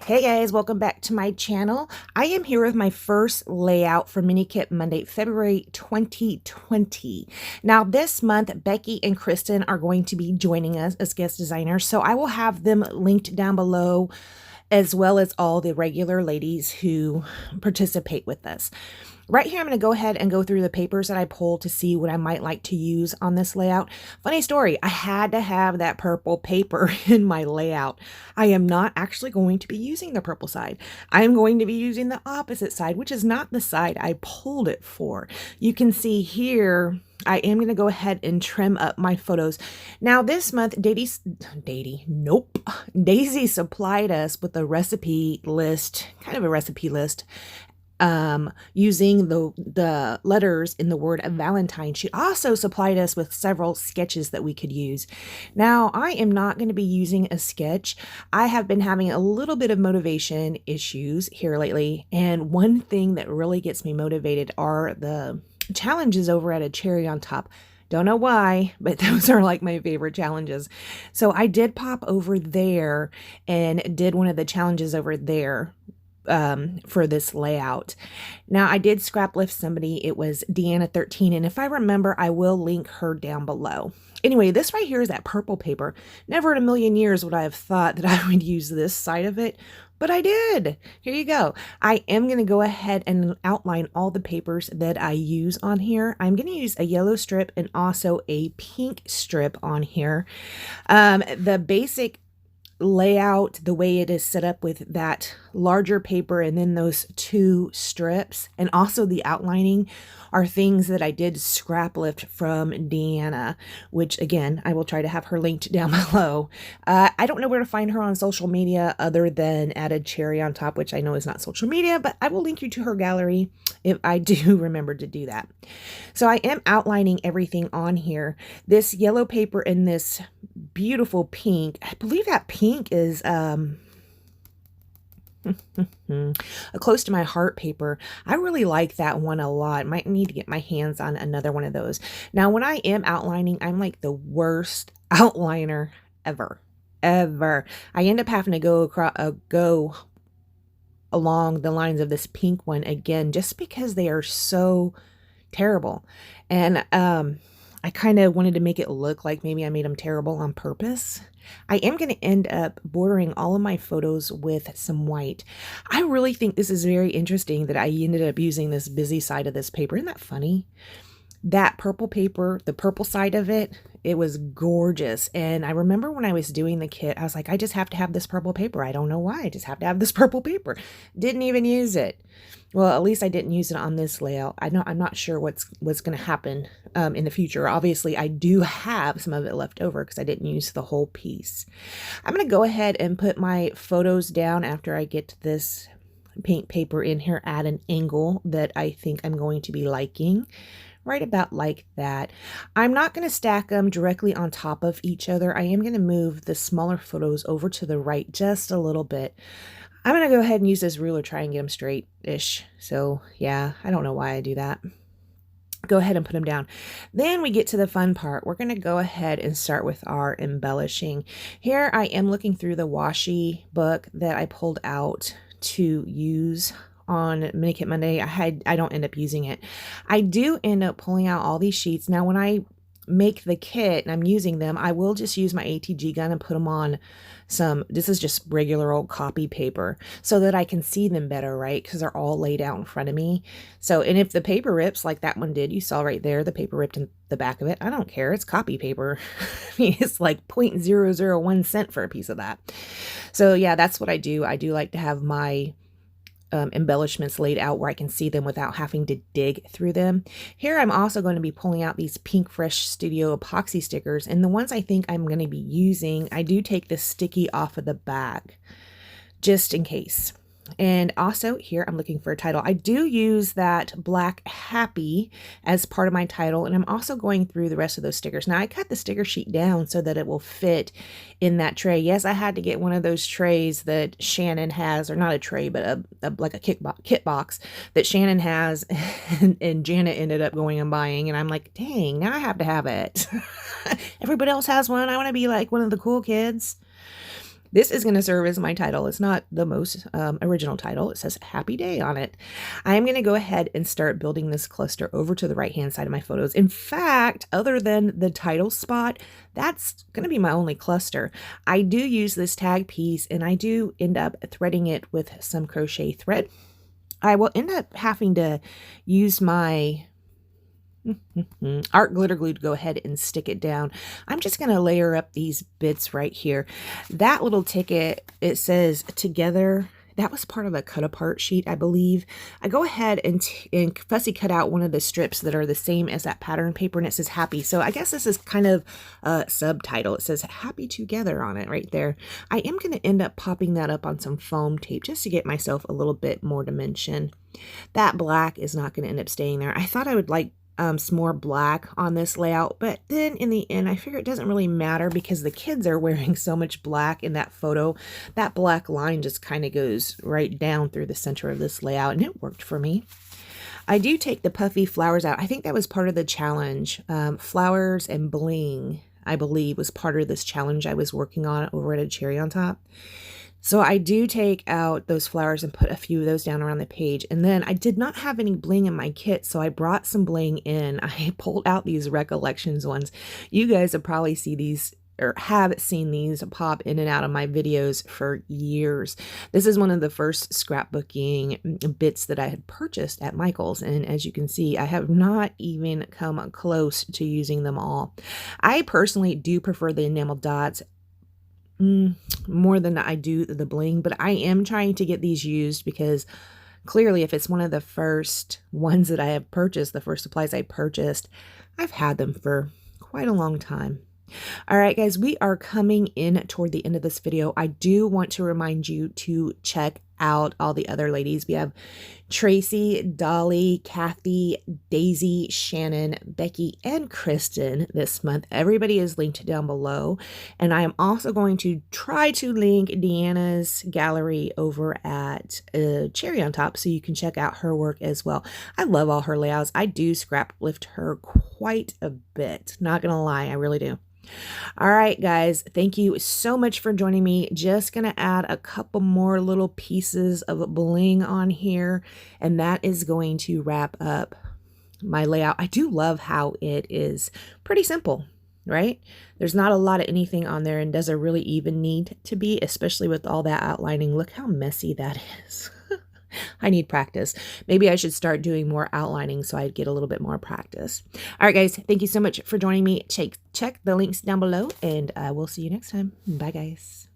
Hey guys, welcome back to my channel. I am here with my first layout for Mini Kit Monday, February 2020. Now this month, Becky and Kristin are going to be joining us as guest designers, so I will have them linked down below, as well as all the regular ladies who participate with us. Right here, I'm going to go ahead and go through the papers that I pulled to see what I might like to use on this layout. Funny story, I had to have that purple paper in my layout. I am not actually going to be using the purple side. I am going to be using the opposite side, which is not the side I pulled it for. You can see here, I am going to go ahead and trim up my photos. Now this month, Daisy supplied us with a recipe list, kind of a recipe list, using the letters in the word Valentine. She also supplied us with several sketches that we could use. Now, I am not going to be using a sketch. I have been having a little bit of motivation issues here lately, and one thing that really gets me motivated are the challenges over at A Cherry on Top. Don't know why, but those are like my favorite challenges. So I did pop over there and did one of the challenges over there for this layout. Now I did scrap lift somebody. It was Deanna13, and if I remember, I will link her down below. Anyway, this right here is that purple paper. Never in a million years would I have thought that I would use this side of it, but I did. Here you go. I am going to go ahead and outline all the papers that I use on here. I'm going to use a yellow strip and also a pink strip on here. The basic layout, the way it is set up with that larger paper and then those two strips, and also the outlining, are things that I did scrap lift from Deanna, which again, I will try to have her linked down below. I don't know where to find her on social media other than at A Cherry on Top, which I know is not social media, but I will link you to her gallery if I do remember to do that. So I am outlining everything on here. This yellow paper and this beautiful pink, I believe that pink is a close to my heart paper. I really like that one a lot. Might need to get my hands on another one of those. Now, when I am outlining, I'm like the worst outliner ever. I end up having to go along the lines of this pink one again, just because they are so terrible. And I kind of wanted to make it look like maybe I made them terrible on purpose. I am going to end up bordering all of my photos with some white. I really think this is very interesting that I ended up using this busy side of this paper. Isn't that funny? That purple paper, the purple side of it, it was gorgeous. And I remember when I was doing the kit, I was like, I just have to have this purple paper. I don't know why. I just have to have this purple paper. Didn't even use it. Well, at least I didn't use it on this layout. I'm not sure what's going to happen in the future. Obviously, I do have some of it left over because I didn't use the whole piece. I'm going to go ahead and put my photos down after I get this pink paper in here at an angle that I think I'm going to be liking. Right about like that. I'm not going to stack them directly on top of each other. I am going to move the smaller photos over to the right just a little bit. I'm going to go ahead and use this ruler, try and get them straight-ish. So yeah, I don't know why I do that. Go ahead and put them down. Then we get to the fun part. We're going to go ahead and start with our embellishing. Here I am looking through the washi book that I pulled out to use on Mini Kit Monday. I don't end up using it. I do end up pulling out all these sheets. Now when I make the kit and I'm using them, I will just use my ATG gun and put them on this is just regular old copy paper so that I can see them better, right? Because they're all laid out in front of me. So, and if the paper rips like that one did, you saw right there, the paper ripped in the back of it. I don't care. It's copy paper. I mean, it's like 0.001 cent for a piece of that. So yeah, that's what I do. I do like to have my embellishments laid out where I can see them without having to dig through them. Here I'm also going to be pulling out these Pink Fresh Studio epoxy stickers, and the ones I think I'm going to be using, I do take the sticky off of the back just in case. And also here I'm looking for a title. I do use that black happy as part of my title, and I'm also going through the rest of those stickers. Now I cut the sticker sheet down so that it will fit in that tray. Yes, I had to get one of those trays that Shannon has, or not a tray, but like a kit box that Shannon has, and Janet ended up going and buying, and I'm like, dang, now I have to have it. Everybody else has one. I want to be like one of the cool kids. This is going to serve as my title. It's not the most original title. It says Happy Day on it. I'm going to go ahead and start building this cluster over to the right-hand side of my photos. In fact, other than the title spot, that's going to be my only cluster. I do use this tag piece, and I do end up threading it with some crochet thread. I will end up having to use my art glitter glue to go ahead and stick it down. I'm just going to layer up these bits right here. That little ticket, it says together. That was part of a cut apart sheet, I believe. I go ahead and fussy cut out one of the strips that are the same as that pattern paper, and it says happy. So I guess this is kind of a subtitle. It says happy together on it right there. I am going to end up popping that up on some foam tape just to get myself a little bit more dimension. That black is not going to end up staying there. I thought I would like some more black on this layout, but then in the end I figure it doesn't really matter because the kids are wearing so much black in that photo. That black line just kind of goes right down through the center of this layout, and it worked for me. I do take the puffy flowers out. I think that was part of the challenge. Flowers and bling, I believe, was part of this challenge I was working on over at A Cherry on Top. So I do take out those flowers and put a few of those down around the page. And then I did not have any bling in my kit, so I brought some bling in. I pulled out these Recollections ones. You guys have probably seen these or have seen these pop in and out of my videos for years. This is one of the first scrapbooking bits that I had purchased at Michael's. And as you can see, I have not even come close to using them all. I personally do prefer the enamel dots more than I do the bling, but I am trying to get these used because clearly if it's one of the first ones that I have purchased, the first supplies I purchased, I've had them for quite a long time. All right, guys, we are coming in toward the end of this video. I do want to remind you to check out all the other ladies. We have Traci, Dollie, Kathy, Daisy, Shannon, Becky, and Kristin this month. Everybody is linked down below. And I am also going to try to link Deanna's gallery over at Cherry on Top so you can check out her work as well. I love all her layouts. I do scrap lift her quite a bit. Not gonna lie, I really do. All right, guys, thank you so much for joining me. Just going to add a couple more little pieces of bling on here, and that is going to wrap up my layout. I do love how it is pretty simple, right? There's not a lot of anything on there and doesn't really even need to be, especially with all that outlining. Look how messy that is. I need practice. Maybe I should start doing more outlining so I get a little bit more practice. All right, guys, thank you so much for joining me. Check the links down below, and I will see you next time. Bye, guys.